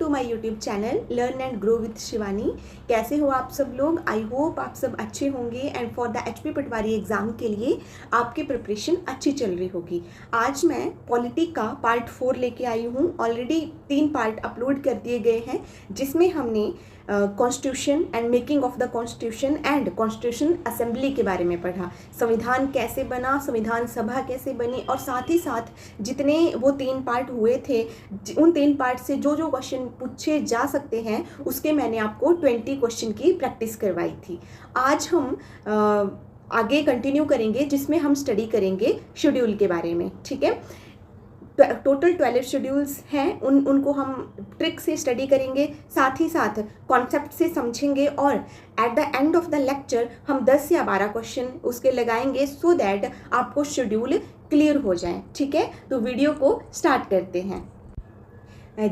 To my YouTube channel learn and grow with Shivani. कैसे हो आप सब लोग? आई होप आप सब अच्छे होंगे and for the HP Patwari exam के लिए आपकी प्रिपरेशन अच्छी चल रही होगी। आज मैं पॉलिटी का पार्ट 4 लेके आई हूँ। ऑलरेडी 3 पार्ट अपलोड कर दिए गए हैं जिसमें हमने constitution and making of the constitution and constitution assembly के बारे में पढ़ा। संविधान कैसे बना, संविधान सभा कैसे बनी, और साथ ही साथ जितने वो 3 पार्ट हुए थे उन 3 पार्ट से जो जो क्वेश्चन पूछे जा सकते हैं उसके मैंने आपको 20 क्वेश्चन की प्रैक्टिस करवाई थी। आज हम आगे कंटिन्यू करेंगे जिसमें हम स्टडी करेंगे शेड्यूल के बारे में। ठीक है, टोटल 12 शेड्यूल्स हैं, उनको हम ट्रिक से स्टडी करेंगे, साथ ही साथ कॉन्सेप्ट से समझेंगे और at the end of the lecture हम 10 या 12 क्वेश्चन उसके लगाएंगे सो दैट आपको शेड्यूल क्लियर हो जाए। ठीक है, तो वीडियो को स्टार्ट करते हैं।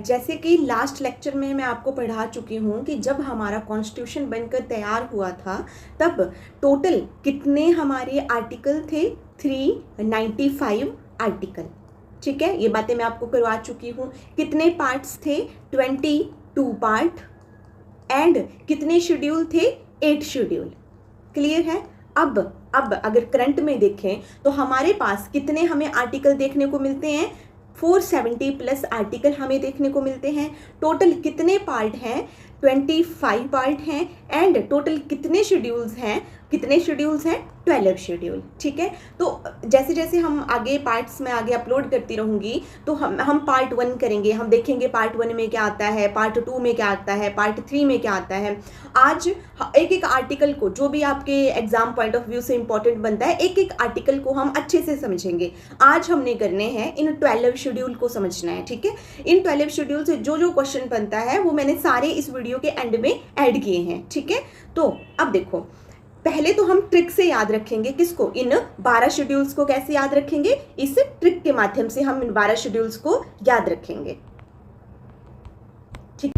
जैसे कि लास्ट लेक्चर में मैं आपको पढ़ा चुकी हूँ कि जब हमारा कॉन्स्टिट्यूशन बनकर तैयार हुआ था तब टोटल कितने हमारे आर्टिकल थे? 395 आर्टिकल। ठीक है, ये बातें मैं आपको करवा चुकी हूँ। कितने पार्ट्स थे? 22 पार्ट। एंड कितने शेड्यूल थे? 8 शेड्यूल। क्लियर है? अब अगर करंट में देखें तो हमारे पास कितने हमें आर्टिकल देखने को मिलते हैं? 470 प्लस आर्टिकल हमें देखने को मिलते हैं। टोटल कितने पार्ट हैं? 25 पार्ट हैं। एंड टोटल कितने शेड्यूल्स हैं? 12 शेड्यूल। ठीक है, तो जैसे जैसे हम आगे पार्ट्स में आगे अपलोड करती रहूँगी तो हम पार्ट 1 करेंगे, हम देखेंगे पार्ट 1 में क्या आता है, पार्ट 2 में क्या आता है, पार्ट 3 में क्या आता है। आज एक एक आर्टिकल को, जो भी आपके एग्जाम पॉइंट ऑफ व्यू से इंपॉर्टेंट बनता है, एक एक आर्टिकल को हम अच्छे से समझेंगे। आज हमने करने हैं इन 12 शेड्यूल को समझना है। ठीक है, इन 12 शेड्यूल से जो जो क्वेश्चन बनता है वो मैंने सारे इस वीडियो के एंड में ऐड किए हैं। ठीक है, तो अब देखो, पहले तो हम ट्रिक से याद रखेंगे। किसको? इन 12 शेड्यूल्स को कैसे याद रखेंगे? इस ट्रिक के माध्यम से हम इन 12 शेड्यूल्स को याद रखेंगे। ठीक,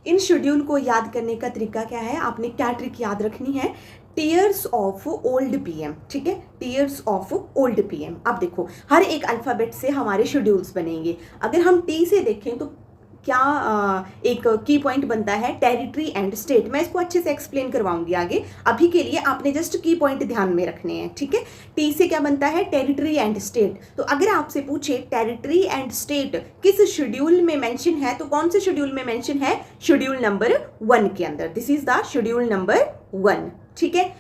इन शेड्यूल को याद करने का तरीका क्या है? आपने क्या ट्रिक याद रखनी है? Tears of old PM. ठीक है, टीयर्स ऑफ ओल्ड पीएम। अब देखो, हर एक अल्फाबेट से हमारे शेड्यूल्स बनेंगे। अगर हम टी से देखें तो क्या एक की पॉइंट बनता है? Territory and state. मैं इसको अच्छे से एक्सप्लेन करवाऊंगी आगे। अभी के लिए आपने जस्ट की पॉइंट ध्यान में रखने हैं। ठीक है, टी से क्या बनता है? Territory and state. तो अगर आपसे पूछे टेरिटरी एंड स्टेट किस शेड्यूल में मेंशन है तो कौन से शेड्यूल में मेंशन है? शेड्यूल नंबर 1 के अंदर। This is the schedule number 1। ठीक है,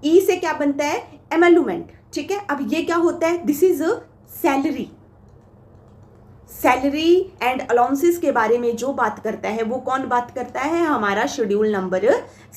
ई से क्या बनता है? एमलूमेंट। ठीक है, अब ये क्या होता है? This is salary. Salary and allowances के बारे में जो बात करता है वो कौन बात करता है? हमारा शेड्यूल नंबर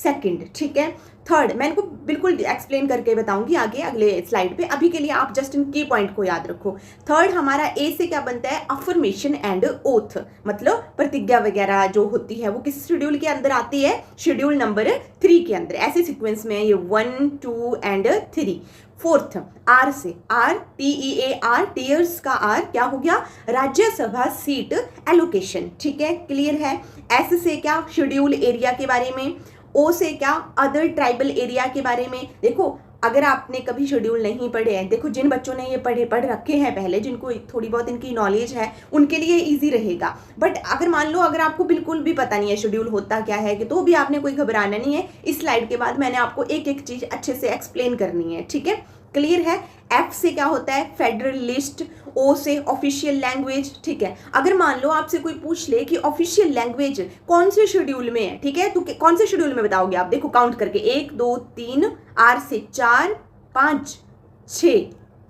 2। ठीक है, 3rd मैं इनको बिल्कुल एक्सप्लेन करके बताऊंगी आगे अगले स्लाइड पे। अभी के लिए आप जस्ट इन की पॉइंट को याद रखो। 3rd हमारा ए से क्या बनता है? अफर्मेशन एंड ओथ, मतलब प्रतिज्ञा वगैरह जो होती है वो किस शेड्यूल के अंदर आती है? शेड्यूल नंबर 3 के अंदर। ऐसे सीक्वेंस में ये 1, 2 एंड 3। 4th आर से, आर TEAR, टीयर्स का आर क्या हो गया? Rajya Sabha seat allocation. ठीक है, क्लियर है? एस से क्या? शेड्यूल एरिया के बारे में। ओ से क्या? अदर ट्राइबल एरिया के बारे में। देखो, अगर आपने कभी शेड्यूल नहीं पढ़े हैं, देखो जिन बच्चों ने ये पढ़ रखे हैं पहले, जिनको थोड़ी बहुत इनकी नॉलेज है, उनके लिए इजी रहेगा। बट अगर मान लो अगर आपको बिल्कुल भी पता नहीं है शेड्यूल होता क्या है कि तो भी आपने कोई घबराना नहीं है। इस स्लाइड के बाद मैंने आपको एक एक चीज अच्छे से एक्सप्लेन करनी है। ठीक है, क्लियर है? एफ से क्या होता है? Federal list. ओ से ऑफिशियल लैंग्वेज। ठीक है, अगर मान लो आपसे कोई पूछ ले कि ऑफिशियल लैंग्वेज कौन से शेड्यूल में है, ठीक है, तो कौन से शेड्यूल में बताओगे आप? देखो काउंट करके, 1, 2, 3, आर से 4, 5, 6,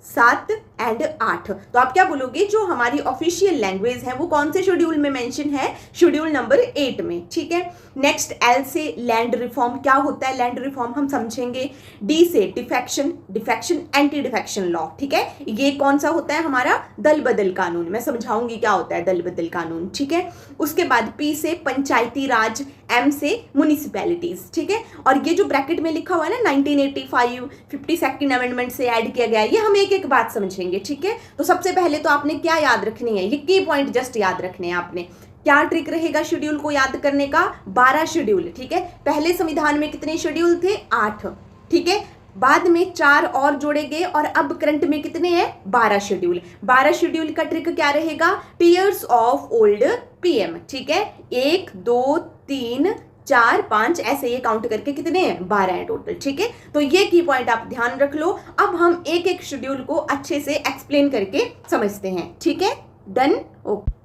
7 एंड 8। तो आप क्या बोलोगे? जो हमारी ऑफिशियल लैंग्वेज है वो कौन से शेड्यूल में मेंशन है? शेड्यूल नंबर 8 में। ठीक है, नेक्स्ट एल से लैंड रिफॉर्म। क्या होता है लैंड रिफॉर्म? हम समझेंगे। डी से डिफेक्शन एंटी डिफेक्शन लॉ। ठीक है, ये कौन सा होता है? हमारा दल बदल कानून। मैं समझाऊंगी क्या होता है दल बदल कानून। ठीक है, उसके बाद पी से पंचायती राज, एम से म्युनिसिपैलिटीज। ठीक है, और ये जो ब्रैकेट में लिखा हुआ है ना 1985 52nd अमेंडमेंट से ऐड किया गया है, ये हम एक एक बात समझेंगे। ठीक है, तो सबसे पहले तो आपने क्या याद रखनी है? ये की पॉइंट जस्ट याद रखने हैं आपने। क्या ट्रिक रहेगा शेड्यूल को याद करने का? 12 शेड्यूल। ठीक है, पहले संविधान में कितने शेड्यूल थे? 8। ठीक है, बाद में 4 और जोड़े गए और अब करंट में कितने हैं? 12 शेड्यूल। 12 शेड्यूल का ट्रिक क्या रहेगा? टीयर्स ऑफ ओल्ड PM, ठीक है। 1 2 3 4 5 ऐसे ये काउंट करके कितने हैं, 12 है टोटल, ठीक है। तो ये की पॉइंट आप ध्यान रख लो। अब हम एक एक शेड्यूल को अच्छे से एक्सप्लेन करके समझते हैं, ठीक है। डन, ओके,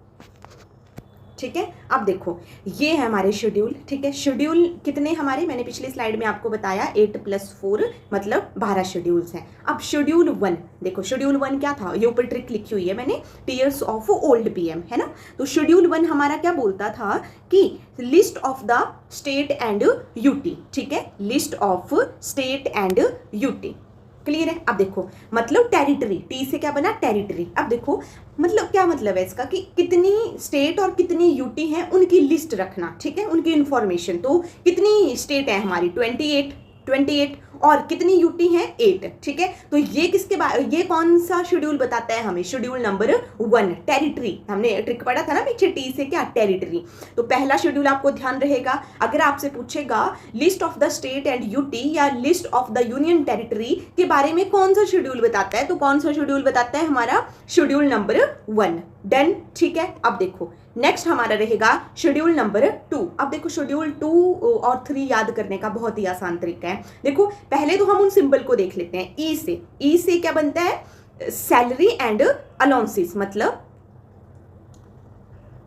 ठीक है। अब देखो ये है हमारे शेड्यूल, ठीक है। शेड्यूल कितने हमारे, मैंने पिछली स्लाइड में आपको बताया 8 + 4 मतलब 12 शेड्यूल्स हैं। अब शेड्यूल 1 देखो, शेड्यूल 1 क्या था, ये ऊपर ट्रिक लिखी हुई है मैंने, टीयर्स ऑफ ओल्ड PM, है ना। तो शेड्यूल 1 हमारा क्या बोलता था कि list of the state and UT, ठीक है, list of state and UT, clear है। अब देखो मतलब टेरिटरी, टी से क्या बना, टेरिटरी। अब देखो मतलब क्या मतलब है इसका कि कितनी स्टेट और कितनी यूटी हैं उनकी लिस्ट रखना, ठीक है, उनकी इंफॉर्मेशन। तो कितनी स्टेट है हमारी, 28 और कितनी यूटी हैं, 8, ठीक है। तो ये किसके बाद, ये कौन सा शेड्यूल बताता है हमें, शेड्यूल नंबर 1, टेरिटरी। हमने ट्रिक पढ़ा था ना पीछे, टी से क्या, टेरिटरी। तो पहला शेड्यूल आपको ध्यान रहेगा, अगर आपसे पूछेगा list of the state and UT या list of the union territory के बारे में कौन सा शेड्यूल बताता है, तो कौन सा शेड्यूल बताता है हमारा, शेड्यूल नंबर 1। डन, ठीक है। अब देखो नेक्स्ट हमारा रहेगा शेड्यूल नंबर 2। अब देखो शेड्यूल 2 और 3 याद करने का बहुत ही आसान तरीका है। देखो पहले तो हम उन सिंबल को देख लेते हैं। ई से क्या बनता है, सैलरी एंड अलाउंसेस मतलब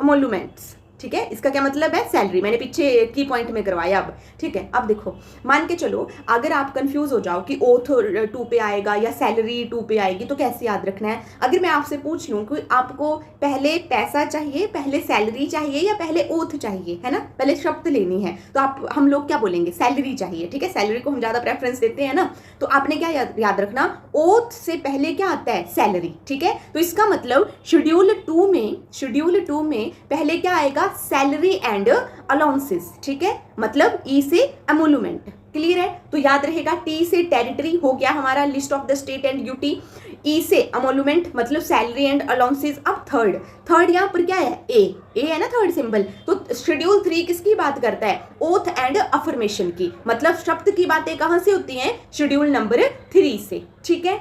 एमोलुमेंट्स, ठीक है। इसका क्या मतलब है, सैलरी, मैंने पीछे की पॉइंट में करवाया अब, ठीक है। अब देखो मान के चलो अगर आप कंफ्यूज हो जाओ कि ओथ 2 पे आएगा या सैलरी 2 पे आएगी तो कैसे याद रखना है। अगर मैं आपसे पूछ लूं कि आपको पहले पैसा चाहिए, पहले सैलरी चाहिए या पहले ओथ चाहिए, है ना, पहले शब्द लेनी है, तो हम लोग क्या बोलेंगे, सैलरी चाहिए, ठीक है। सैलरी को हम ज्यादा प्रेफरेंस देते हैं ना, तो आपने क्या याद रखना, ओथ से पहले क्या आता है, सैलरी, ठीक है। तो इसका मतलब शेड्यूल 2 में पहले क्या आएगा, सैलरी एंड अलाउंसेस, ठीक है, मतलब ई से एमोलुमेंट, क्लियर है। तो याद रहेगा टी से टेरिटरी हो गया हमारा, list of the state and UT, E से एमोलुमेंट मतलब सैलरी एंड अलाउंसेस। अब थर्ड यहाँ पर क्या है, ए है ना थर्ड सिंबल। तो शेड्यूल 3 किसकी बात करता है, ओथ एंड अफर्मेशन की, मतलब शब्द की बातें कहां से होती हैं, शेड्यूल नंबर 3 से, ठीक है,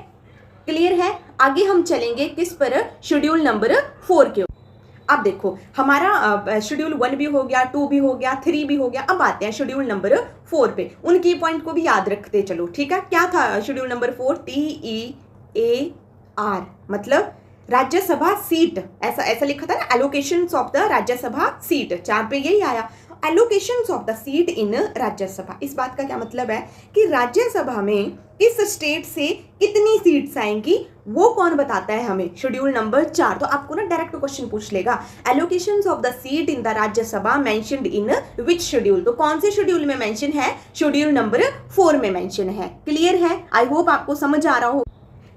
क्लियर है। आगे हम चलेंगे किस पर, शेड्यूल नंबर 4 के। अब देखो हमारा शेड्यूल 1 भी हो गया, 2 भी हो गया, 3 भी हो गया। अब आते हैं शेड्यूल नंबर 4 पे, उनकी पॉइंट को भी याद रखते चलो, ठीक है। क्या था शेड्यूल नंबर 4, TEAR मतलब राज्यसभा सीट, ऐसा लिखा था ना, allocations of the Rajya Sabha seat, 4 पे यही आया, एलोकेशंस ऑफ द सीट इन राज्यसभा। इस बात का क्या मतलब है कि राज्यसभा में किस स्टेट से कितनी सीट्स आएंगी वो कौन बताता है हमें, शेड्यूल नंबर 4। तो आपको ना डायरेक्ट क्वेश्चन पूछ लेगा, allocations of the seat in the Rajya Sabha mentioned in which schedule, तो कौन से शेड्यूल में मेंशन है, शेड्यूल नंबर 4 में मेंशन है, क्लियर है। आई होप आपको समझ आ रहा हो।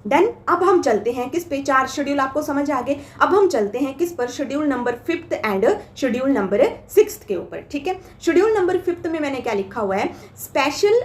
डन, अब हम चलते हैं किस पे, 4 शेड्यूल आपको समझ आ गए। अब हम चलते हैं किस पर, schedule number 5 and schedule number 6 के ऊपर, ठीक है। शेड्यूल नंबर 5 में मैंने क्या लिखा हुआ है, स्पेशल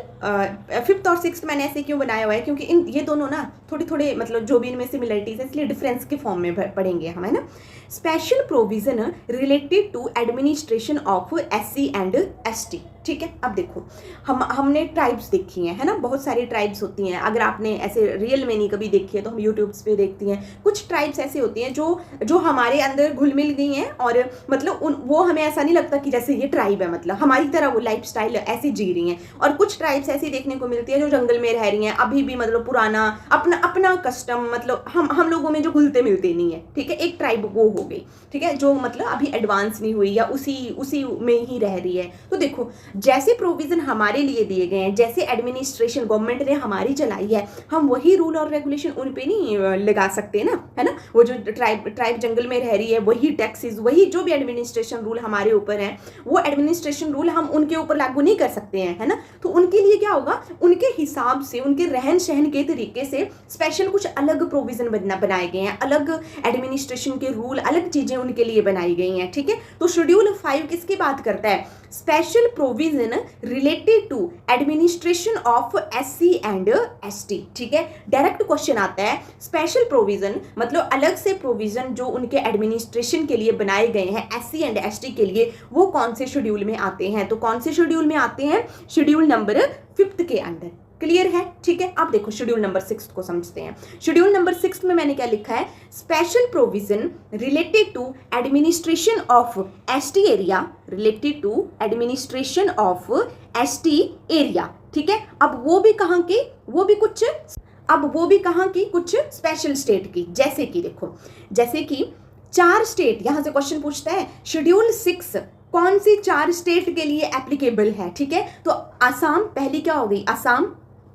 5th और 6th मैंने ऐसे क्यों बनाया हुआ है, क्योंकि ये दोनों ना थोड़े मतलब जो भी इनमें सिमिलरिटीज है इसलिए डिफरेंस के फॉर्म में पढ़ेंगे हम, है ना। Special provision related to administration of SC and ST, ठीक है। अब देखो हमने ट्राइब्स देखी हैं, है ना, बहुत सारी ट्राइब्स होती हैं। अगर आपने ऐसे रियल में नहीं कभी देखी है तो हम यूट्यूब्स पे देखती हैं। कुछ ट्राइब्स ऐसी होती हैं जो हमारे अंदर घुल मिल गई हैं और मतलब वो हमें ऐसा नहीं लगता कि जैसे ये ट्राइब है, मतलब हमारी तरह वो लाइफ स्टाइल ऐसी जी रही हैं। और कुछ ट्राइब्स ऐसी देखने को मिलती है जो जंगल में रह रही हैं अभी भी, मतलब पुराना अपना कस्टम, मतलब हम लोगों में जो घुलते मिलते नहीं है, ठीक है। एक ट्राइब वो हो गई, ठीक है, जो मतलब अभी एडवांस नहीं हुई या उसी में ही रह रही है। तो देखो जैसे प्रोविजन हमारे लिए दिए गए हैं, जैसे एडमिनिस्ट्रेशन गवर्नमेंट ने हमारी चलाई है, हम वही रूल और रेगुलेशन उन पे नहीं लगा सकते ना, है ना। वो जो ट्राइब जंगल में रह रही है वही टैक्सेस, वही जो भी एडमिनिस्ट्रेशन रूल हमारे ऊपर है वो एडमिनिस्ट्रेशन रूल हम उनके ऊपर लागू नहीं कर सकते हैं, है ना। तो उनके लिए क्या होगा, उनके हिसाब से, उनके रहन सहन के तरीके से स्पेशल कुछ अलग प्रोविजन बनाए गए हैं, अलग एडमिनिस्ट्रेशन के रूल, अलग चीजें उनके लिए बनाई गई हैं, ठीक है। तो शेड्यूल 5 किसकी बात करता है, special provision related to administration of SC and ST, ठीक है। डायरेक्ट क्वेश्चन आता है, स्पेशल प्रोविजन मतलब अलग से प्रोविजन जो उनके एडमिनिस्ट्रेशन के लिए बनाए गए हैं SC एंड ST के लिए, वो कौन से शेड्यूल में आते हैं, तो कौन से शेड्यूल में आते हैं, शेड्यूल नंबर 5 के अंदर, क्लियर है? ठीक है, अब देखो शेड्यूल नंबर 6 को समझते हैं। शेड्यूल नंबर 6 में मैंने क्या लिखा है, special provision related to administration of ST area, related to administration of ST area. ठीक है, अब वो भी कहाँ की, वो भी कहाँ की, कुछ स्पेशल स्टेट की। जैसे कि देखो, जैसे कि 4 स्टेट, यहां से क्वेश्चन पूछता है शेड्यूल 6 कौन सी 4 स्टेट के लिए एप्लीकेबल है। ठीक है, तो आसाम पहली क्या हो गई, आसाम।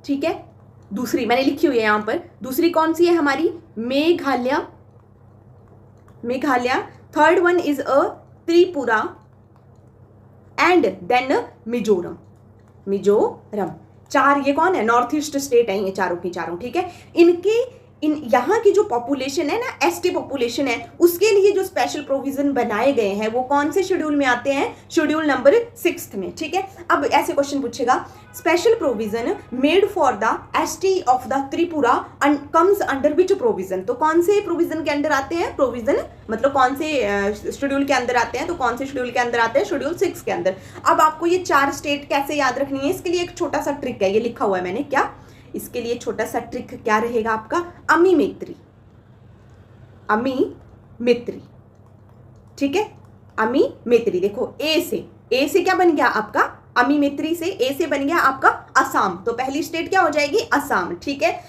ठीक है, दूसरी मैंने लिखी हुई है यहां पर, दूसरी कौन सी है हमारी, Meghalaya. Third one is a Tripura and then Mizoram. 4 ये कौन है, नॉर्थ ईस्ट स्टेट है ये चारों की चारों। ठीक है, यहाँ की जो पॉपुलेशन है ना, एसटी पॉपुलेशन है, उसके लिए जो स्पेशल प्रोविजन बनाए गए हैं वो कौन से शेड्यूल में आते हैं, शेड्यूल नंबर 6 में। ठीक है, अब ऐसे क्वेश्चन पूछेगा, special provision made for the ST of the Tripura comes under which provision. तो कौन से प्रोविजन के अंदर आते हैं, प्रोविजन मतलब कौन से शेड्यूल के अंदर आते हैं, तो कौन से शेड्यूल के अंदर आते हैं, शेड्यूल 6 के अंदर। अब आपको ये 4 स्टेट कैसे याद रखनी है, इसके लिए एक छोटा सा ट्रिक है, ये लिखा हुआ है मैंने, क्या इसके लिए छोटा सा ट्रिक क्या रहेगा आपका, अमी मित्री। ठीक है, अमी मित्री। देखो ए से क्या बन गया आपका, अमी मित्री से ए से बन गया आपका असम। तो पहली स्टेट क्या हो जाएगी, असम। ठीक है,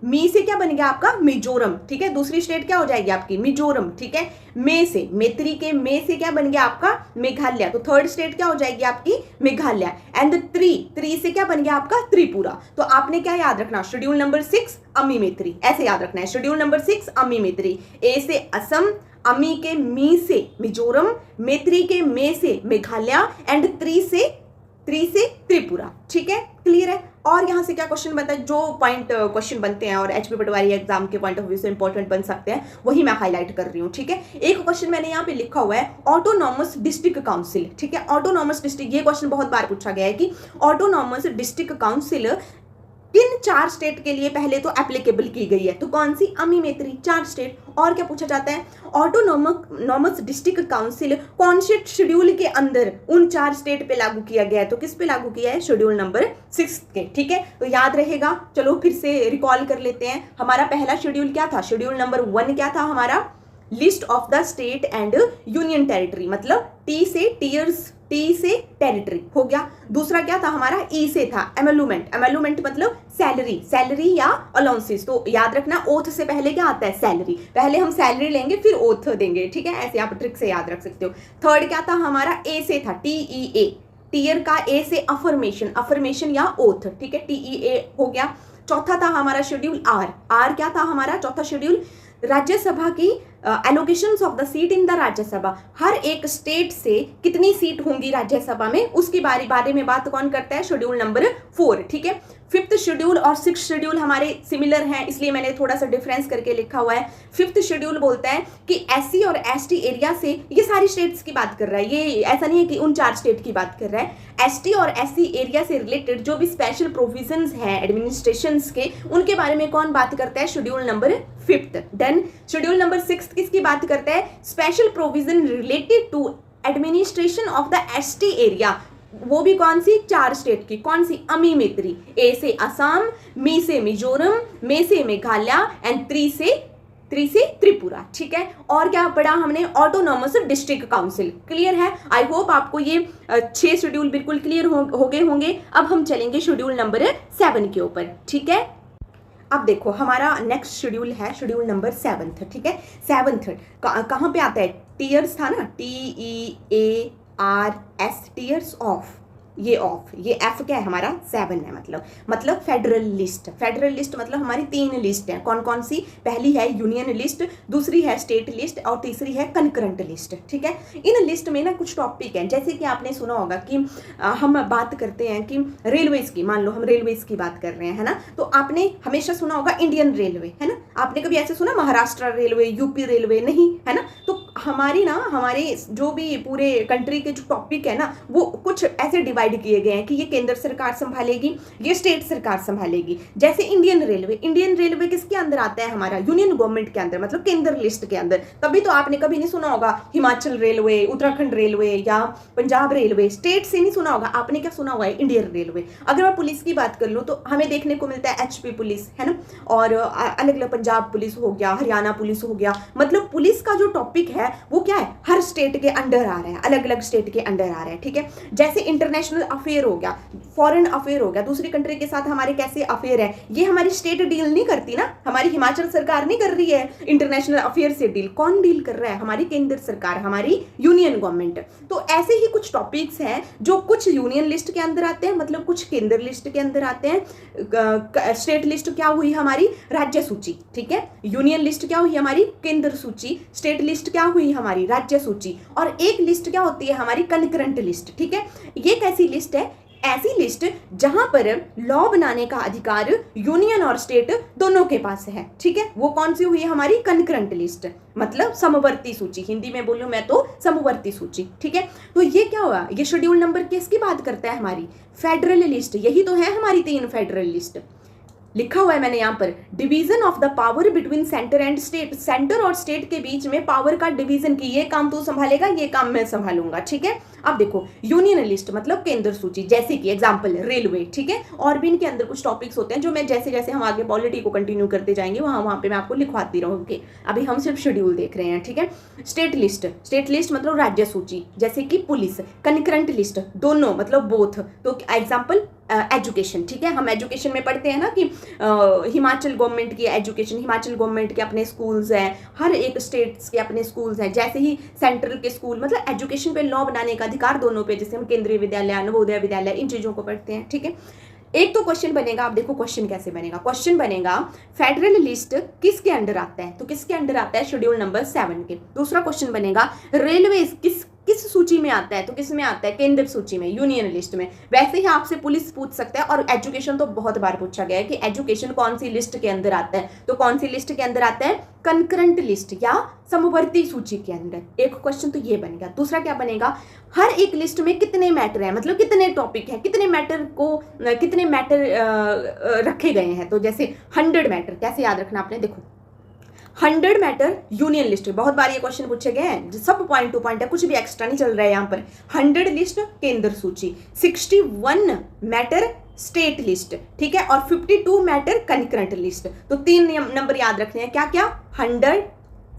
मी से क्या बन गया आपका, मिजोरम। ठीक है, दूसरी स्टेट क्या हो जाएगी आपकी, मिजोरम। ठीक है, मैत्री के मे से क्या बन गया आपका, मेघालय। तो थर्ड स्टेट क्या हो जाएगी आपकी, मेघालय। एंड त्री से क्या बन गया आपका, त्रिपुरा। तो आपने क्या याद रखना, शेड्यूल नंबर 6 अमी मैत्री, ऐसे याद रखना है, शेड्यूल नंबर 6 अमी मैत्री। ए से असम, अमी के मी से मिजोरम, मैत्री के मे से मेघालय एंड त्री से त्रिपुरा। ठीक है, क्लियर है? और यहाँ से क्या क्वेश्चन बनता है, जो पॉइंट क्वेश्चन बनते हैं और एचपी पटवारी एग्जाम के पॉइंट ऑफ व्यू से इंपॉर्टेंट बन सकते हैं, वही मैं हाईलाइट कर रही हूँ। ठीक है, एक क्वेश्चन मैंने यहाँ पे लिखा हुआ है, ऑटोनॉमस डिस्ट्रिक्ट काउंसिल। ठीक है, ऑटोनॉमस डिस्ट्रिक्ट, ये क्वेश्चन बहुत बार पूछा गया है कि ऑटोनॉमस डिस्ट्रिक्ट काउंसिल किन 4 स्टेट के लिए पहले तो एप्लीकेबल की गई है, तो कौन सी, अमी मैत्री, 4 स्टेट। और क्या पूछा जाता है, ऑटोनॉमस डिस्ट्रिक्ट काउंसिल कौन से शेड्यूल के अंदर उन 4 स्टेट पे लागू किया गया है, तो किस पे लागू किया है, शेड्यूल नंबर 6 के। ठीक है, तो याद रहेगा, चलो फिर से रिकॉल कर लेते हैं। हमारा पहला शेड्यूल क्या था, शेड्यूल नंबर 1 क्या था हमारा, list of the state and union territory, मतलब टी से टेरिटरी हो गया। दूसरा क्या था हमारा, ई से था एमलूमेंट मतलब सैलरी या अलाउंसेस। तो याद रखना, ओथ से पहले क्या आता है, सैलरी। पहले हम सैलरी लेंगे फिर ओथ देंगे। ठीक है, ऐसे आप ट्रिक से याद रख सकते हो। थर्ड क्या था हमारा, ए से था, TEA, टीयर का ए से अफर्मेशन या ओथ। ठीक है, TEA हो गया। चौथा था हमारा शेड्यूल आर क्या था हमारा चौथा शेड्यूल, राज्यसभा की allocations of the seat in the Rajya Sabha, हर एक स्टेट से कितनी सीट होंगी राज्यसभा में, उसके बारे में बात कौन करता है, शेड्यूल नंबर 4। ठीक है, 5th शेड्यूल और 6th शेड्यूल हमारे सिमिलर हैं, इसलिए मैंने थोड़ा सा डिफरेंस करके लिखा हुआ है। 5th शेड्यूल बोलता है कि SC और ST एरिया से, ये सारी स्टेट्स की बात कर रहा है, ये ऐसा नहीं है कि उन 4 स्टेट की बात कर रहा है। ST और SC एरिया से रिलेटेड जो भी स्पेशल प्रोविजंस हैं एडमिनिस्ट्रेशंस के, उनके बारे में कौन बात करता है, schedule number 5th। Then schedule number 6 किसकी बात करता है, special provision related to administration of the ST area, वो भी कौन सी, 4 स्टेट की, कौन सी, अमी मैत्री। ए से असम, मी से मिजोरम, मे से मेघालय एंड त्री से त्रिपुरा। ठीक है, और क्या पढ़ा हमने, ऑटोनॉमस डिस्ट्रिक्ट काउंसिल। क्लियर है? आई होप आपको ये 6 शेड्यूल बिल्कुल क्लियर हो गए होंगे। अब हम चलेंगे शेड्यूल नंबर 7 के ऊपर। ठीक है, अब देखो हमारा नेक्स्ट शेड्यूल है शेड्यूल नंबर 7th। ठीक है, 7th कहाँ पे आता है, टीयर्स था ना, TEARS, टीयर्स ऑफ, ये ऑफ, ये एफ क्या है हमारा, 7 है, मतलब फेडरल लिस्ट मतलब हमारी 3 लिस्ट है। कौन कौन सी, पहली है यूनियन लिस्ट, दूसरी है स्टेट लिस्ट और तीसरी है कंकरेंट लिस्ट। ठीक है, इन लिस्ट में ना कुछ टॉपिक हैं, जैसे कि आपने सुना होगा कि हम बात करते हैं कि रेलवेज की, मान लो हम रेलवेज की बात कर रहे हैं, है ना, तो आपने हमेशा सुना होगा इंडियन रेलवे, है ना, आपने कभी ऐसे सुना महाराष्ट्र रेलवे, यूपी रेलवे, नहीं, है ना। तो हमारी ना हमारे जो भी पूरे कंट्री के जो टॉपिक है ना वो कुछ ऐसे डिवाइड किए गए हैं कि ये केंद्र सरकार संभालेगी, ये स्टेट सरकार संभालेगी। जैसे इंडियन रेलवे किसके अंदर आता है? हमारा यूनियन गवर्नमेंट के अंदर, मतलब केंद्र लिस्ट के अंदर। तभी तो आपने कभी नहीं सुना होगा हिमाचल रेलवे, उत्तराखंड रेलवे या पंजाब रेलवे, स्टेट से नहीं सुना होगा। आपने क्या सुना हुआ है? Indian railway. अगर मैं पुलिस की बात कर लूँ तो हमें देखने को मिलता है HP पुलिस, है ना, और अलग अलग पंजाब पुलिस हो गया, हरियाणा पुलिस हो गया। मतलब पुलिस का जो टॉपिक है वो क्या है? हर स्टेट के अंडर आ रहा है, अलग अलग स्टेट के अंडर आ रहा है, ठीक है। जैसे इंटरनेशनल अफेयर हो गया, फॉरेन अफेयर हो गया, दूसरी कंट्री के साथ हमारे कैसे अफेयर है, ये हमारी स्टेट डील नहीं करती ना, हमारी हिमाचल सरकार नहीं कर रही है इंटरनेशनल अफेयर से डील। कौन डील कर रहा है? हमारी केंद्र सरकार, हमारी यूनियन गवर्नमेंट। तो ऐसे ही कुछ टॉपिक्स हैं जो कुछ यूनियन लिस्ट के अंदर आते हैं, मतलब कुछ केंद्र लिस्ट के अंदर आते हैं। स्टेट लिस्ट क्या हुई? हमारी राज्य सूची, ठीक है। यूनियन लिस्ट क्या हुई? हमारी केंद्र सूची। स्टेट लिस्ट क्या हुई? हमारी राज्य सूची। और एक लिस्ट क्या होती है? हमारी कंकरेंट लिस्ट, ठीक है। ये कैसी लिस्ट है? ऐसी लिस्ट जहां पर लॉ बनाने का अधिकार यूनियन और स्टेट दोनों के पास है, ठीक है। वो कौन सी हुई? हमारी कंकरेंट लिस्ट, मतलब समवर्ती सूची। हिंदी में बोलूं मैं तो समवर्ती सूची, ठीक है। तो ये क्या हुआ? ये शेड्यूल नंबर किसकी बात करता है? हमारी फेडरल लिस्ट। यही तो है हमारी 3 फेडरल लिस्ट। लिखा हुआ है मैंने यहाँ पर, division of the power between centre and state. Centre और स्टेट के बीच में पावर का डिवीजन की, ये काम तू संभालेगा, ये काम मैं संभालूंगा, ठीक है। अब देखो यूनियन लिस्ट मतलब केंद्र सूची, जैसे कि एग्जांपल रेलवे, ठीक है। और भी इनके अंदर कुछ टॉपिक्स होते हैं जो मैं जैसे जैसे हम आगे पॉलिटी को कंटिन्यू करते जाएंगे वहां पे मैं आपको लिखवाती रहूंगी। अभी हम सिर्फ शेड्यूल देख रहे हैं, ठीक है। स्टेट लिस्ट मतलब राज्य सूची, जैसे कि पुलिस। कंकरेंट लिस्ट दोनों मतलब बोथ। तो एग्जाम्पल एजुकेशन, ठीक है। हम एजुकेशन में पढ़ते हैं ना कि हिमाचल गवर्नमेंट की एजुकेशन, हिमाचल गवर्नमेंट के अपने स्कूल्स हैं, हर एक स्टेट्स के अपने स्कूल्स हैं, जैसे ही सेंट्रल के स्कूल। मतलब एजुकेशन पे लॉ बनाने का अधिकार दोनों पे, जैसे हम केंद्रीय विद्यालय, नवोदय विद्यालय, इन चीज़ों को पढ़ते हैं, ठीक है। एक तो क्वेश्चन बनेगा, आप देखो क्वेश्चन कैसे बनेगा। क्वेश्चन बनेगा फेडरल लिस्ट किसके अंडर आता है? तो किसके अंडर आता है? शेड्यूल नंबर 7 के। दूसरा क्वेश्चन बनेगा रेलवे किस सूची में आता है? तो किस में आता है? केंद्र सूची में, यूनियन लिस्ट में। वैसे ही आपसे पुलिस पूछ सकता है, और एजुकेशन तो बहुत बार पूछा गया है कि एजुकेशन कौन सी लिस्ट के अंदर आता है? तो कौन सी लिस्ट के अंदर आता है? कंकरेंट लिस्ट या समवर्ती सूची के अंदर। एक क्वेश्चन तो ये बनेगा। दूसरा क्या बनेगा? हर एक लिस्ट में कितने मैटर हैं, मतलब कितने टॉपिक हैं, कितने मैटर रखे गए हैं। तो जैसे 100 मैटर, कैसे याद रखना आपने? देखो 100 मैटर यूनियन लिस्ट, बहुत बार ये क्वेश्चन पूछे गए हैं, सब पॉइंट टू पॉइंट है, कुछ भी एक्स्ट्रा नहीं चल रहा है यहाँ पर। 100 लिस्ट केंद्र सूची, 61 मैटर स्टेट लिस्ट, ठीक है, और 52 मैटर कंकरेंट लिस्ट। तो 3 नंबर याद रखने हैं, क्या क्या? 100,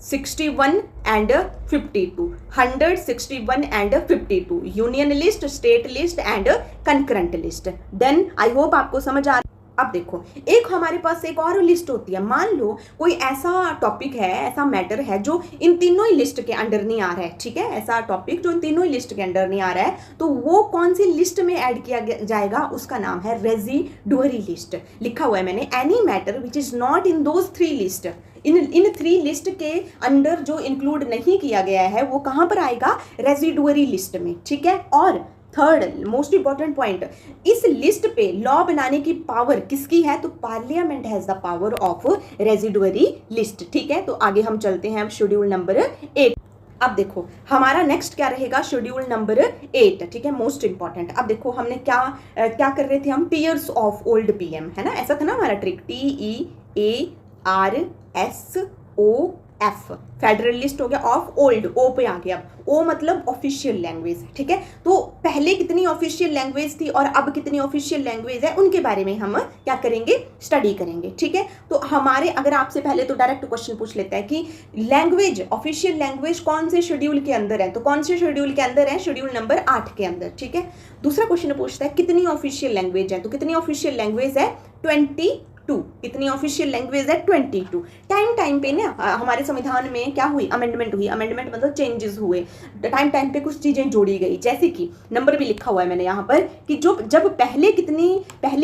61 and 52। 100, 61 and 52 union list, state list and concurrent list. Then I hope आपको समझ आ। अब देखो एक हमारे पास एक और लिस्ट होती है। मान लो कोई ऐसा टॉपिक है, ऐसा मैटर है जो इन तीनों ही लिस्ट के अंडर नहीं आ रहा है, ठीक है। ऐसा टॉपिक जो इन तीनों ही लिस्ट के अंडर नहीं आ रहा है, तो वो कौन सी लिस्ट में ऐड किया जाएगा? उसका नाम है रेजिडुअरी लिस्ट। लिखा हुआ है मैंने, any matter which is not in those 3 list. In 3 list के अंडर जो इंक्लूड नहीं किया गया है वो कहाँ पर आएगा? रेजिडुअरी लिस्ट में, ठीक है। और थर्ड मोस्ट इंपॉर्टेंट पॉइंट, इस लिस्ट पे लॉ बनाने की पावर किसकी है? तो parliament has the power of residuary list, ठीक है। तो आगे हम चलते हैं अब शेड्यूल नंबर 8। अब देखो हमारा नेक्स्ट क्या रहेगा? शेड्यूल नंबर 8, ठीक है, मोस्ट इंपॉर्टेंट। अब देखो हमने क्या कर रहे थे हम? टीयर्स ऑफ ओल्ड PM, है ना, ऐसा था ना हमारा ट्रिक। TEARSOF, फेडरल लिस्ट हो गया, ऑफ ओल्ड, ओ पे आ गया। ओ मतलब ऑफिशियल लैंग्वेज, ठीक है। तो पहले कितनी ऑफिशियल लैंग्वेज थी और अब कितनी ऑफिशियल लैंग्वेज है, उनके बारे में हम क्या करेंगे? स्टडी करेंगे, ठीक है। तो हमारे अगर आपसे पहले तो डायरेक्ट क्वेश्चन पूछ लेता है कि लैंग्वेज, ऑफिशियल लैंग्वेज कौन से शेड्यूल के अंदर है? तो कौन से शेड्यूल के अंदर है? शेड्यूल नंबर 8 के अंदर, ठीक है। दूसरा क्वेश्चन पूछता है कितनी ऑफिशियल लैंग्वेज है? तो कितनी ऑफिशियल लैंग्वेज है? 22। कितनी ऑफिशियल लैंग्वेज है? 22। टाइम पे ना हमारे संविधान में क्या हुई? अमेंडमेंट हुई। अमेंडमेंट मतलब चेंजेस हुए, टाइम पे कुछ चीजें जोड़ी गई, जैसे कि नंबर भी लिखा हुआ है मैंने यहाँ पर कि जब पहले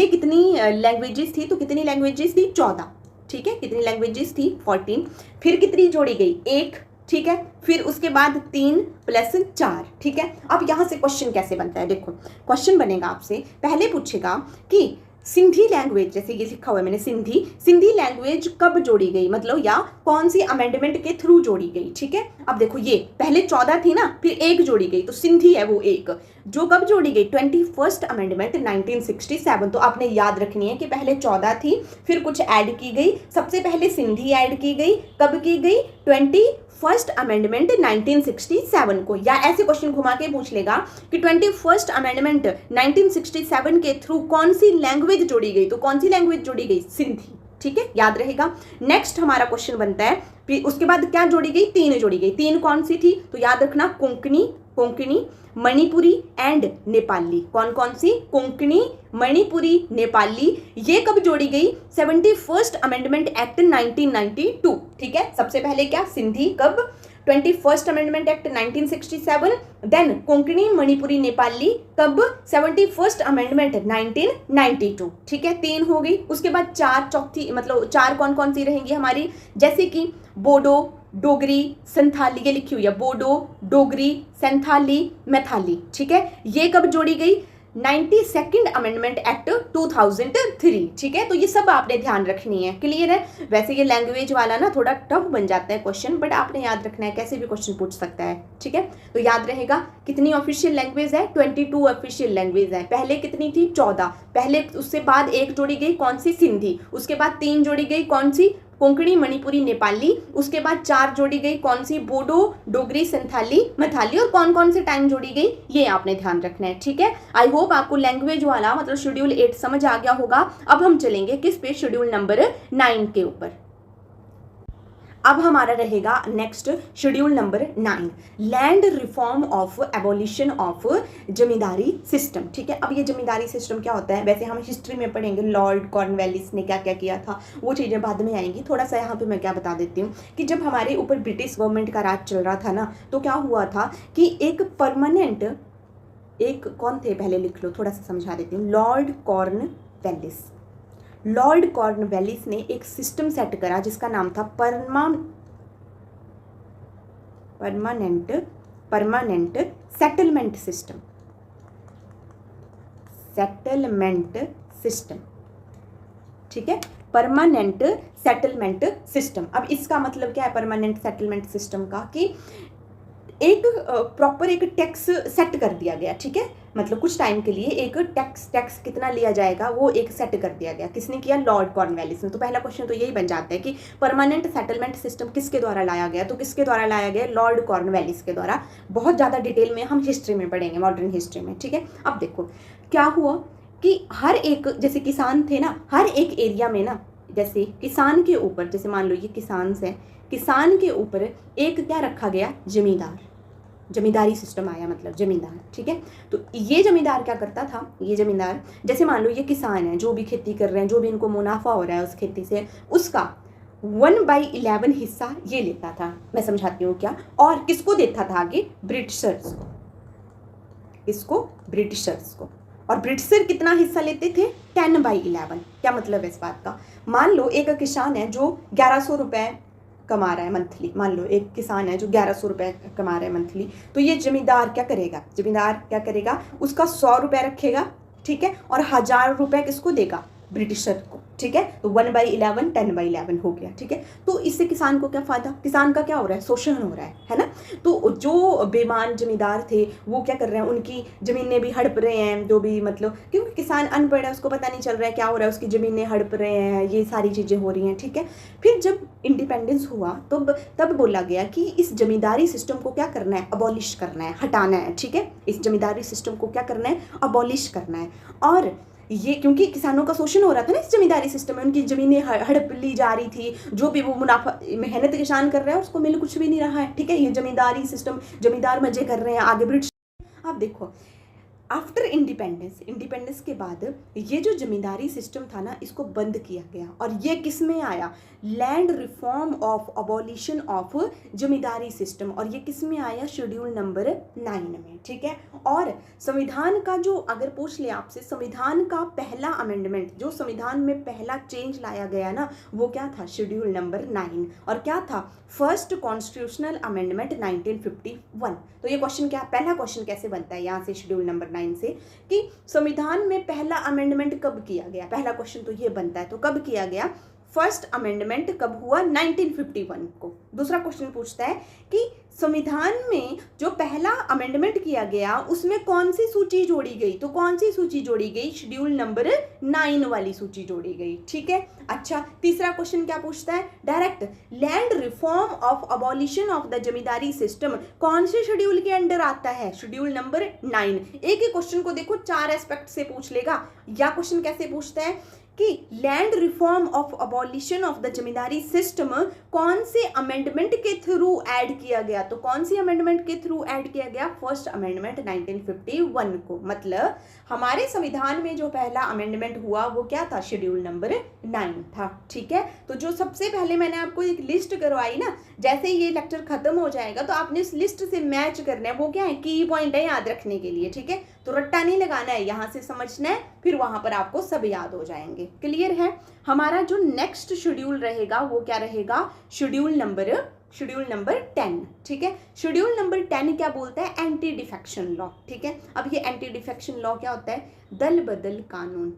कितनी लैंग्वेजेस थी, तो कितनी लैंग्वेजेस थी? 14, ठीक है। कितनी लैंग्वेजेस थी? 14। फिर कितनी जोड़ी गई? 1, ठीक है। फिर उसके बाद 3 + 4, ठीक है। अब यहाँ से क्वेश्चन कैसे बनता है? देखो क्वेश्चन बनेगा आपसे, पहले पूछेगा कि सिंधी लैंग्वेज, जैसे ये लिखा हुआ है मैंने सिंधी लैंग्वेज कब जोड़ी गई, मतलब या कौन सी अमेंडमेंट के थ्रू जोड़ी गई। ठीक है, अब देखो ये पहले 14 थी ना, फिर एक जोड़ी गई, तो सिंधी है वो एक, जो कब जोड़ी गई 21st अमेंडमेंट 1967। तो आपने याद रखनी है कि पहले 14 थी, फिर कुछ ऐड की गई, सबसे पहले सिंधी ऐड की गई, कब की गई 21st अमेंडमेंट 1967 को। या ऐसे क्वेश्चन घुमा के पूछ लेगा कि 21st अमेंडमेंट 1967 के थ्रू कौन सी लैंग्वेज जोड़ी गई, तो कौन सी लैंग्वेज जोड़ी गई, सिंधी। ठीक है, याद रहेगा। नेक्स्ट हमारा क्वेश्चन बनता है, फिर उसके बाद क्या जोड़ी गई, 3 जोड़ी गई। 3 कौन सी थी, तो याद रखना कोंकणी, मणिपुरी एंड नेपाली। कौन कौन सी, कोंकणी, मणिपुरी, नेपाली। ये कब जोड़ी गई, 71st अमेंडमेंट एक्ट 1992। ठीक है, सबसे पहले क्या, सिंधी कब, 21st amendment act 1967, then Konkani, Manipuri, Nepali कब, 71st अमेंडमेंट 1992। ठीक है, 3 हो गई। उसके बाद 4 चौथी, मतलब 4 कौन कौन सी रहेंगी हमारी, जैसे कि बोडो, डोगरी, संथाली, ये लिखी हुई है, बोडो, डोगरी, संथाली, मैथाली। ठीक है, ये कब जोड़ी गई, 92nd अमेंडमेंट एक्ट 2003। ठीक है, तो ये सब आपने ध्यान रखनी है। क्लियर है। वैसे ये लैंग्वेज वाला ना थोड़ा टफ बन जाता है क्वेश्चन, बट आपने याद रखना है, कैसे भी क्वेश्चन पूछ सकता है। ठीक है, तो याद रहेगा कितनी ऑफिशियल लैंग्वेज है, 22 ऑफिशियल लैंग्वेज है। पहले कितनी थी, 14। पहले उससे बाद एक जोड़ी गई, कौन सी, सिंधी। उसके बाद 3 जोड़ी गई, कौन सी, कोंकणी, मणिपुरी, नेपाली। उसके बाद 4 जोड़ी गई, कौन सी, बोडो, डोगरी, संथाली, मैथाली। और कौन कौन से टाइम जोड़ी गई, ये आपने ध्यान रखना है। ठीक है, आई होप आपको लैंग्वेज वाला मतलब शेड्यूल 8 समझ आ गया होगा। अब हम चलेंगे किस पे, शेड्यूल नंबर 9 के ऊपर। अब हमारा रहेगा next schedule number 9, land reform of abolition of zamindari system. ठीक है, अब ये जमींदारी सिस्टम क्या होता है, वैसे हम हिस्ट्री में पढ़ेंगे लॉर्ड कॉर्नवेलिस ने क्या क्या किया था, वो चीज़ें बाद में आएंगी। थोड़ा सा यहाँ पे मैं क्या बता देती हूँ कि जब हमारे ऊपर ब्रिटिश गवर्नमेंट का राज चल रहा था ना, तो क्या हुआ था कि एक परमानेंट, एक कौन थे पहले लिख लो, थोड़ा सा समझा देती हूँ, लॉर्ड कॉर्नवेलिस ने एक सिस्टम सेट करा जिसका नाम था परमानेंट सेटलमेंट सिस्टम। ठीक है, परमानेंट सेटलमेंट सिस्टम। अब इसका मतलब क्या है परमानेंट सेटलमेंट सिस्टम का, कि एक प्रॉपर एक टैक्स सेट कर दिया गया। ठीक है, मतलब कुछ टाइम के लिए एक टैक्स कितना लिया जाएगा वो एक सेट कर दिया गया। किसने किया, लॉर्ड कॉर्नवेलिस ने। तो पहला क्वेश्चन तो यही बन जाता है कि परमानेंट सेटलमेंट सिस्टम किसके द्वारा लाया गया, तो किसके द्वारा लाया गया, लॉर्ड कॉर्नवेलिस के द्वारा। बहुत ज़्यादा डिटेल में हम हिस्ट्री में पढ़ेंगे, मॉडर्न हिस्ट्री में। ठीक है, अब देखो क्या हुआ कि हर एक, जैसे किसान थे ना, हर एक एरिया में ना, जैसे किसान के ऊपर, जैसे मान लो ये किसान है, किसान के ऊपर एक क्या रखा गया, जमींदारी सिस्टम आया, मतलब जमींदार। ठीक है, तो ये जमींदार क्या करता था, ये जमींदार जैसे मान लो ये किसान है, जो भी खेती कर रहे हैं, जो भी इनको मुनाफा हो रहा है उस खेती से, उसका 1/11 हिस्सा ये लेता था। मैं समझाती हूँ क्या, और किसको देता था आगे, ब्रिटिशर्स को। इसको ब्रिटिशर्स को। और ब्रिटिशर कितना हिस्सा लेते थे, 10/11। क्या मतलब है इस बात का, मान लो एक किसान है जो 1100 रुपये कमा रहा है मंथली, मान लो एक किसान है जो 1100 रुपये कमा रहा है मंथली, तो ये जमींदार क्या करेगा, उसका 100 रुपये रखेगा। ठीक है, और 1000 रुपये किसको देगा, ब्रिटिशर को। ठीक है, तो 1/11 10/11 हो गया। ठीक है, तो इससे किसान को क्या फ़ायदा, किसान का क्या हो रहा है, शोषण हो रहा है ना। तो जो बेईमान जमींदार थे वो क्या कर रहे हैं, उनकी ज़मीनें भी हड़प रहे हैं, जो भी मतलब, क्योंकि किसान अनपढ़ है, उसको पता नहीं चल रहा है क्या हो रहा है, उसकी ज़मीनें हड़प रहे हैं, ये सारी चीज़ें हो रही हैं। ठीक है, फिर जब इंडिपेंडेंस हुआ तो तब बोला गया कि इस जमींदारी सिस्टम को क्या करना है, अबॉलिश करना है, हटाना है। ठीक है, इस जमींदारी सिस्टम को क्या करना है, अबॉलिश करना है। और ये क्योंकि किसानों का शोषण हो रहा था ना इस जमींदारी सिस्टम में, उनकी ज़मीनें हड़प ली जा रही थी, जो भी वो मुनाफा मेहनत किसान कर रहा है उसको मिल कुछ भी नहीं रहा है। ठीक है, ये जमींदारी सिस्टम, जमींदार मजे कर रहे हैं आगे ब्रिटिश। आप देखो आफ्टर इंडिपेंडेंस के बाद ये जो जमींदारी सिस्टम था ना, इसको बंद किया गया। और ये किस में आया, land reform of abolition of zamindari system. और ये किस में आया, शेड्यूल नंबर 9 में। ठीक है, और संविधान का जो, अगर पूछ ले आपसे, संविधान का पहला अमेंडमेंट, जो संविधान में पहला चेंज लाया गया ना, वो क्या था, शेड्यूल नंबर 9। और क्या था, फर्स्ट कॉन्स्टिट्यूशनल अमेंडमेंट 1951। तो ये क्वेश्चन क्या, पहला क्वेश्चन कैसे बनता है यहाँ से शेड्यूल नंबर 9 लाइन से कि संविधान में पहला अमेंडमेंट कब किया गया। पहला क्वेश्चन तो ये बनता है, तो कब किया गया, फर्स्ट अमेंडमेंट कब हुआ, 1951 को। दूसरा क्वेश्चन पूछता है कि संविधान में जो पहला अमेंडमेंट किया गया उसमें कौन सी सूची जोड़ी गई, तो कौन सी सूची जोड़ी गई, शेड्यूल नंबर 9 वाली सूची जोड़ी गई, ठीक है। अच्छा, तीसरा क्वेश्चन क्या पूछता है, direct land reform of abolition of the zamindari system कौन से शेड्यूल के अंडर आता है, शेड्यूल नंबर 9। एक ही क्वेश्चन को देखो 4 एस्पेक्ट से पूछ लेगा। या क्वेश्चन कैसे पूछता है कि land reform of abolition of the zamindari system कौन से अमेंडमेंट के थ्रू ऐड किया गया, तो कौन सी अमेंडमेंट के थ्रू ऐड किया गया, फर्स्ट अमेंडमेंट 1951 को। मतलब हमारे संविधान में जो पहला अमेंडमेंट हुआ वो क्या था, शेड्यूल नंबर 9 था, ठीक है। तो जो सबसे पहले मैंने आपको एक लिस्ट करवाई ना, जैसे ये लेक्चर खत्म हो जाएगा तो आपने इस लिस्ट से मैच करना है, वो क्या है, की पॉइंट है याद रखने के लिए, ठीक है। तो रट्टा नहीं लगाना है, यहाँ से समझना है, फिर वहां पर आपको सब याद हो जाएंगे। क्लियर है। हमारा जो नेक्स्ट शेड्यूल रहेगा वो क्या रहेगा, शेड्यूल नंबर 10, ठीक है। शेड्यूल नंबर 10 क्या बोलता है, एंटी डिफेक्शन लॉ, ठीक है। अब ये एंटी डिफेक्शन लॉ क्या होता है, दल बदल कानून,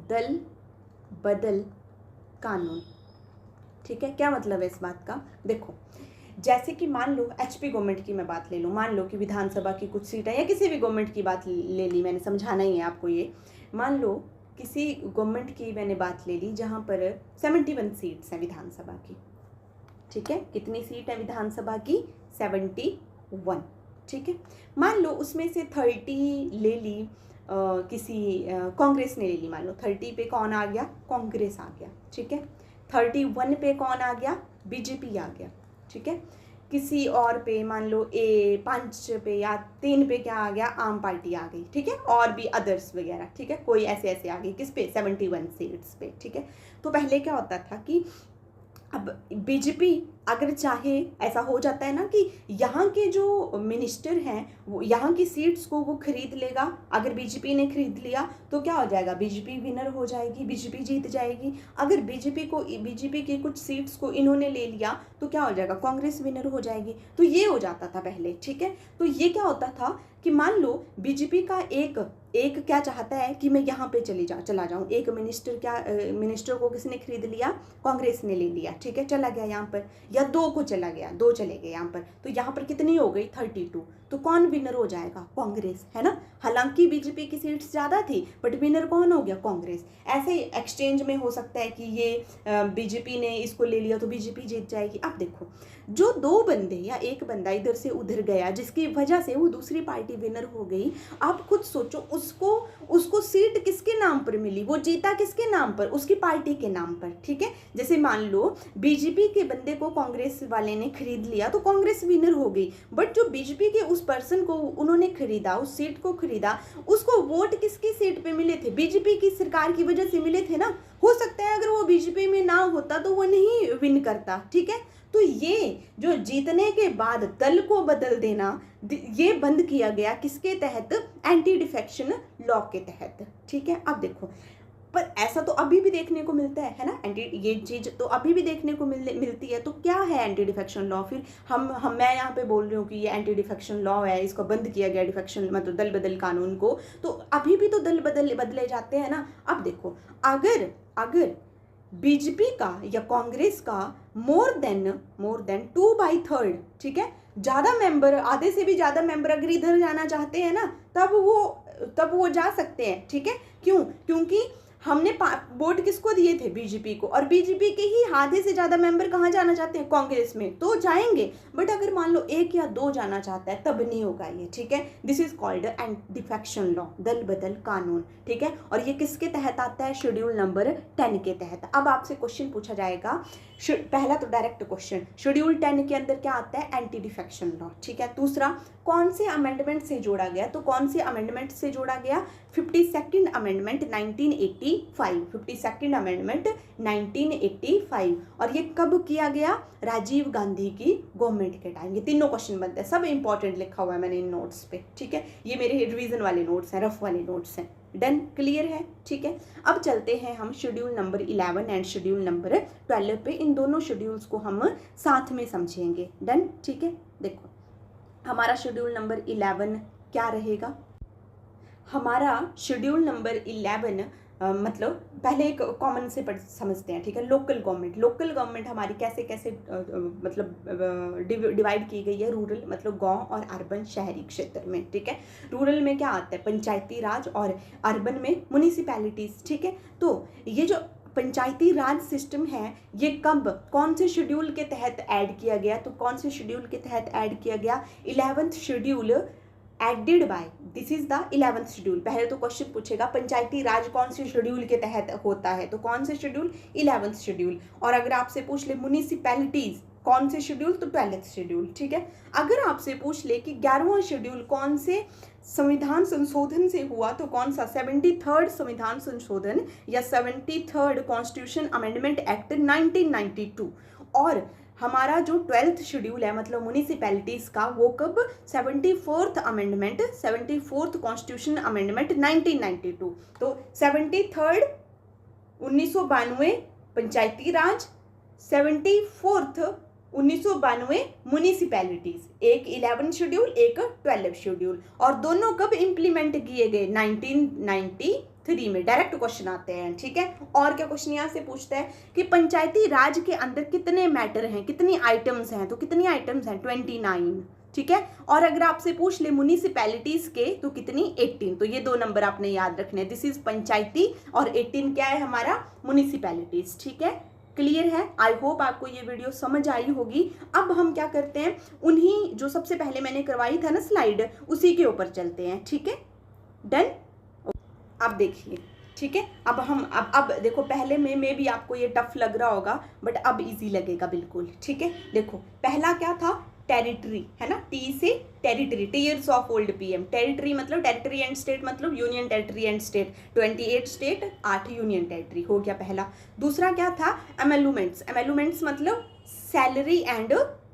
दल बदल कानून, ठीक है। क्या मतलब है इस बात का, देखो जैसे कि मान लो एचपी गवर्नमेंट की मैं बात ले लूँ, मान लो कि विधानसभा की कुछ सीट है या किसी भी गवर्नमेंट की बात ले ली, मैंने समझाना ही है आपको ये। मान लो किसी गवर्नमेंट की मैंने बात ले ली जहाँ पर 71 सीट्स हैं विधानसभा की, ठीक है। कितनी सीट है विधानसभा की, 71, ठीक है। मान लो उसमें से 30 ले ली किसी कांग्रेस ने ले ली, मान लो 30 पे कौन आ गया, कांग्रेस आ गया, ठीक है। 31 पे कौन आ गया, बीजेपी आ गया, ठीक है। किसी और पे मान लो 5 पे या 3 पे क्या आ गया, आम पार्टी आ गई, ठीक है। और भी अदर्स वगैरह, ठीक है, कोई ऐसे ऐसे आ गई किस पे, 71 सीट्स पे, ठीक है। तो पहले क्या होता था कि अब बीजेपी अगर चाहे, ऐसा हो जाता है ना कि यहाँ के जो मिनिस्टर हैं वो यहाँ की सीट्स को वो खरीद लेगा। अगर बीजेपी ने खरीद लिया तो क्या हो जाएगा, बीजेपी विनर हो जाएगी, बीजेपी जीत जाएगी। अगर बीजेपी की कुछ सीट्स को इन्होंने ले लिया तो क्या हो जाएगा, कांग्रेस विनर हो जाएगी। तो ये हो जाता था पहले, ठीक है। तो ये क्या होता था कि मान लो बीजेपी का एक क्या चाहता है कि मैं यहाँ पे चला जाऊँ, एक मिनिस्टर को किसने खरीद लिया, कांग्रेस ने ले लिया, ठीक है, चला गया यहाँ पर, या 2 को चला गया, 2 चले गए यहाँ पर, तो यहाँ पर कितनी हो गई, 32। तो कौन विनर हो जाएगा, कांग्रेस, है ना। हालांकि बीजेपी की सीट्स ज़्यादा थी बट विनर कौन हो गया, कांग्रेस। ऐसे एक्सचेंज में हो सकता है कि ये बीजेपी ने इसको ले लिया तो बीजेपी जीत जाएगी। अब देखो जो 2 बंदे या एक बंदा इधर से उधर गया जिसकी वजह से वो दूसरी पार्टी विनर हो गई, आप खुद सोचो उसको सीट किसके नाम पर मिली, वो जीता किसके नाम पर, उसकी पार्टी के नाम पर, ठीक है। जैसे मान लो बीजेपी के बंदे को कांग्रेस वाले ने खरीद लिया तो कांग्रेस विनर हो गई, बट जो बीजेपी के उस पर्सन को उन्होंने खरीदा, उस सीट को खरीदा, उसको वोट किसकी सीट पे मिले थे, बीजेपी की सरकार की वजह से मिले थे ना। हो सकता है अगर वो बीजेपी में ना होता तो वो नहीं विन करता, ठीक है। तो ये जो जीतने के बाद दल को बदल देना, ये बंद किया गया किसके तहत, एंटी डिफेक्शन लॉ के तहत, ठीक है। अब देखो पर ऐसा तो अभी भी देखने को मिलता है ना, ये चीज़ तो अभी भी देखने को मिलती है। तो क्या है एंटी डिफेक्शन लॉ, फिर मैं यहाँ पे बोल रही हूँ कि ये एंटी डिफेक्शन लॉ है, इसको बंद किया गया डिफेक्शन मतलब दल बदल कानून को, तो अभी भी तो दल बदले जाते हैं ना। अब देखो अगर बीजेपी का या कांग्रेस का मोर देन 2/3, ठीक है, ज़्यादा मेंबर, आधे से भी ज़्यादा मेंबर अगर इधर जाना चाहते हैं ना तब वो जा सकते हैं, ठीक है। क्योंकि हमने वोट किसको दिए थे, बीजेपी को, और बीजेपी के ही आधे से ज़्यादा मेंबर कहाँ जाना चाहते हैं, कांग्रेस में, तो जाएंगे। बट अगर मान लो 1 या 2 जाना चाहता है तब नहीं होगा ये, ठीक है। This is called anti defection law, दल बदल कानून, ठीक है। और ये किसके तहत आता है, शेड्यूल नंबर 10 के तहत। अब आपसे क्वेश्चन पूछा जाएगा, पहला तो डायरेक्ट क्वेश्चन, शेड्यूल 10 के अंदर क्या आता है, एंटी डिफेक्शन लॉ, ठीक है। दूसरा कौन से अमेंडमेंट से जोड़ा गया, तो कौन से अमेंडमेंट से जोड़ा गया, 52nd अमेंडमेंट 1985, 52nd अमेंडमेंट 1985। और ये कब किया गया, राजीव गांधी की गवर्नमेंट के टाइम। ये तीनों क्वेश्चन बनते हैं, सब इंपॉर्टेंट लिखा हुआ है मैंने इन नोट्स पे, ठीक है। ये मेरे रिवीजन वाले नोट्स हैं, रफ वाले नोट्स हैं। डन, क्लियर है, ठीक है। अब चलते हैं हम schedule number 11 and schedule number 12 पे। इन दोनों शेड्यूल्स को हम साथ में समझेंगे। डन, ठीक है। देखो हमारा शेड्यूल नंबर 11 क्या रहेगा, हमारा शेड्यूल नंबर 11 मतलब पहले एक कॉमन से समझते हैं, ठीक है। लोकल गवर्नमेंट हमारी कैसे कैसे मतलब डिवाइड की गई है, रूरल मतलब गांव और अर्बन शहरी क्षेत्र में, ठीक है। रूरल में क्या आता है, पंचायती राज, और अर्बन में म्युनिसिपैलिटीज, ठीक है। तो ये जो पंचायती राज सिस्टम है ये कब कौन से शेड्यूल के तहत ऐड किया गया, तो कौन से शेड्यूल के तहत ऐड किया गया, 11th schedule added by, this is the 11th schedule. पहले तो क्वेश्चन पूछेगा पंचायती राज कौन से शेड्यूल के तहत होता है, तो कौन से शेड्यूल, 11th शेड्यूल। और अगर आपसे पूछ ले म्युनिसिपैलिटीज कौन से शेड्यूल, तो 12th शेड्यूल, ठीक है। अगर आपसे पूछ ले कि 11वां शेड्यूल कौन से संविधान संशोधन से हुआ, तो कौन सा, 73rd संविधान संशोधन या 73rd कॉन्स्टिट्यूशन अमेंडमेंट एक्ट 1992। और हमारा जो 12th शेड्यूल है मतलब म्युनिसिपैलिटीज का, वो कब, 74th amendment, 74th constitution amendment 1992। तो 73rd 1992 पंचायती राज, 74th 1992 म्युनिसिपैलिटीज, एक 11th शेड्यूल एक 12th शेड्यूल, और दोनों कब इंप्लीमेंट किए गए, 1993 में। डायरेक्ट क्वेश्चन आते हैं, ठीक है। और क्या क्वेश्चन यहाँ से पूछता है कि पंचायती राज के अंदर कितने मैटर हैं, कितनी आइटम्स हैं, तो कितनी आइटम्स हैं, 29, ठीक है। और अगर आपसे पूछ ले म्युनिसिपैलिटीज के तो कितनी, 18। तो ये 2 नंबर आपने याद रखने, दिस इज पंचायती और 18 क्या है हमारा, म्युनिसिपैलिटीज, ठीक है। क्लियर है, आई होप आपको ये वीडियो समझ आई होगी। अब हम क्या करते हैं, उन्हीं जो सबसे पहले मैंने करवाई था ना स्लाइड, उसी के ऊपर चलते हैं, ठीक है। डन, अब देखिए, ठीक है। अब हम अब देखो, पहले में मे भी आपको ये टफ लग रहा होगा, बट अब इजी लगेगा बिल्कुल, ठीक है। देखो पहला क्या था, टेरिटरी, है ना, टी से territory, tears of old PM. Territory मतलब टेरिटरी एंड स्टेट मतलब union territory and state, 28 state 8 union territory, हो गया पहला। दूसरा क्या था, एमेलुमेंट्स मतलब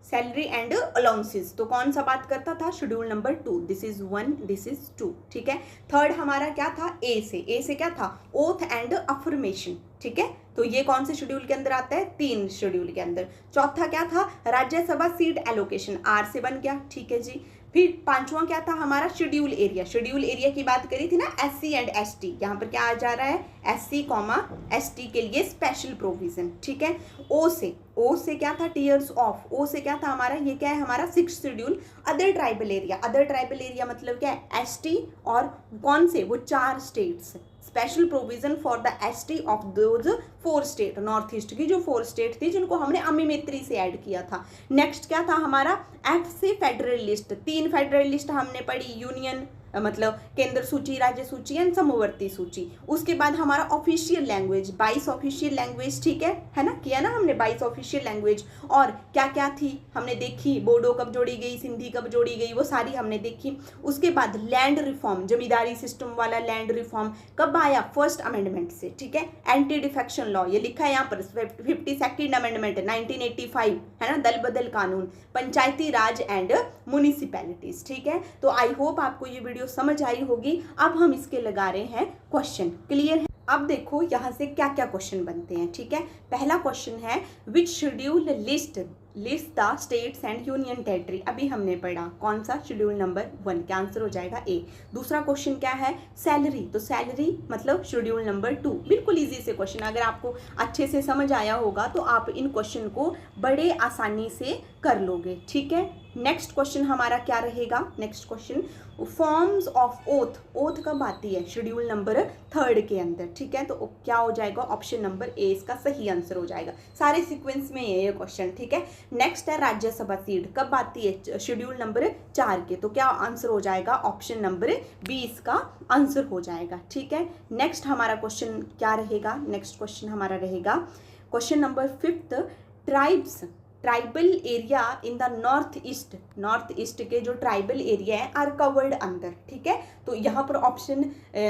सैलरी एंड अलाउंसेस, तो कौन सा बात करता था, schedule number 2, this is 1 this is 2, ठीक है। थर्ड हमारा क्या था, ए से क्या था, ओथ एंड अफर्मेशन, ठीक है। तो ये कौन से शेड्यूल के अंदर आता है, 3 शेड्यूल के अंदर। चौथा क्या था, राज्यसभा सीट एलोकेशन, आर से बन गया, ठीक है जी। फिर 5वां क्या था हमारा, शेड्यूल एरिया की बात करी थी ना, SC एंड ST, यहाँ पर क्या आ जा रहा है, SC, ST के लिए स्पेशल प्रोविजन, ठीक है। ओ से क्या था, टीयर्स ऑफ, ओ से क्या था हमारा, ये क्या है हमारा 6th schedule, other tribal area मतलब क्या है, ST, और कौन से, वो 4 states, special provision for the ST of those 4 state, north east की जो 4 स्टेट थी जिनको हमने अमिमेत्री से ऐड किया था। नेक्स्ट क्या था हमारा, F से फेडरल लिस्ट, 3 फेडरल लिस्ट हमने पढ़ी, यूनियन मतलब केंद्र सूची, राज्य सूची एंड समवर्ती सूची। उसके बाद हमारा ऑफिशियल लैंग्वेज, 22 ऑफिशियल लैंग्वेज, ठीक है ना, किया ना हमने 22 ऑफिशियल लैंग्वेज। और क्या क्या थी हमने देखी, बोडो कब जोड़ी गई, सिंधी कब जोड़ी गई, वो सारी हमने देखी। उसके बाद लैंड रिफॉर्म, जमींदारी सिस्टम वाला लैंड रिफॉर्म कब आया, 1st अमेंडमेंट से, ठीक है। एंटी डिफेक्शन लॉ, ये लिखा है यहाँ पर, 52nd अमेंडमेंट 1985, है ना, दल बदल कानून, पंचायती राज एंड म्युनिसिपैलिटीज, ठीक है। तो आई होप आपको ये वीडियो समझ आई होगी। अब हम इसके लगा रहे हैं क्वेश्चन, क्लियर है। अब देखो यहाँ से क्या क्या क्वेश्चन बनते हैं, ठीक है। पहला क्वेश्चन है, which schedule list the states and union territory, अभी हमने पढ़ा, कौन सा, शेड्यूल नंबर 1, क्या आंसर हो जाएगा, ए। दूसरा क्वेश्चन क्या है, सैलरी, तो सैलरी मतलब शेड्यूल नंबर 2, बिल्कुल इजी से क्वेश्चन, अगर आपको अच्छे से समझ आया होगा तो आप इन क्वेश्चन को बड़े आसानी से कर लोगे, ठीक है। नेक्स्ट क्वेश्चन हमारा क्या रहेगा, next question, forms of oath कब आती है, शेड्यूल नंबर 3 के अंदर, ठीक है। तो क्या हो जाएगा, ऑप्शन नंबर ए इसका सही आंसर हो जाएगा, सारे सीक्वेंस में ये क्वेश्चन, ठीक है। नेक्स्ट है राज्यसभा सीट कब आती है, शेड्यूल नंबर 4 के, तो क्या आंसर हो जाएगा, ऑप्शन नंबर बी इसका आंसर हो जाएगा, ठीक है। नेक्स्ट हमारा क्वेश्चन क्या रहेगा, नेक्स्ट क्वेश्चन हमारा रहेगा question number 5th, tribal area in the north east के जो ट्राइबल एरिया है आर कवर्ड अंदर, ठीक है। तो यहाँ पर ऑप्शन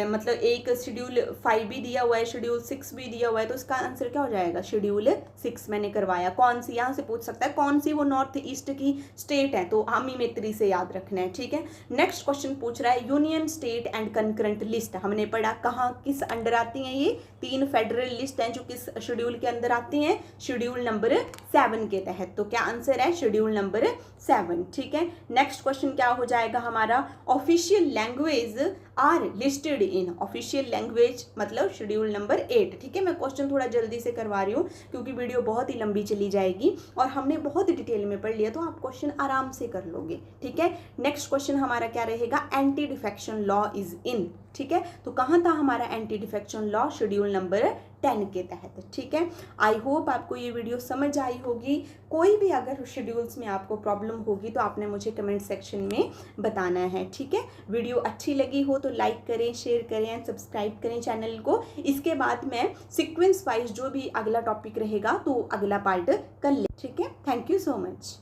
मतलब एक शेड्यूल 5 भी दिया हुआ है, शेड्यूल 6 भी दिया हुआ है, तो इसका आंसर क्या हो जाएगा, शेड्यूल 6 मैंने करवाया। कौन सी, यहाँ से पूछ सकता है कौन सी वो नॉर्थ ईस्ट की स्टेट है, तो अमिमेत्री से याद रखना है, ठीक है। नेक्स्ट क्वेश्चन पूछ रहा है, union state and concurrent list, हमने पढ़ा कहाँ किस अंडर आती हैं, ये 3 फेडरल लिस्ट हैं जो किस शेड्यूल के अंदर आती हैं, शेड्यूल नंबर 7 के तहत, तो क्या आंसर है, शेड्यूल नंबर 7, ठीक है। नेक्स्ट क्वेश्चन क्या हो जाएगा हमारा, official language are listed in official language, मतलब शेड्यूल नंबर 8। ठीक है, मैं क्वेश्चन थोड़ा जल्दी से करवा रही हूँ क्योंकि वीडियो बहुत ही लंबी चली जाएगी और हमने बहुत ही डिटेल में पढ़ लिया, तो आप क्वेश्चन आराम से कर लोगे। ठीक है, नेक्स्ट क्वेश्चन हमारा क्या रहेगा, anti defection law is in. ठीक है, तो कहाँ था हमारा anti defection law, schedule number 10 के तहत। ठीक है, आई होप आपको ये वीडियो समझ आई होगी। कोई भी अगर शेड्यूल्स में आपको प्रॉब्लम होगी तो आपने मुझे कमेंट सेक्शन में बताना है। ठीक है, वीडियो अच्छी लगी हो तो लाइक करें, शेयर करें एंड सब्सक्राइब करें चैनल को। इसके बाद मैं सीक्वेंस वाइज जो भी अगला टॉपिक रहेगा तो अगला पार्ट कर ले। ठीक है, थैंक यू सो मच।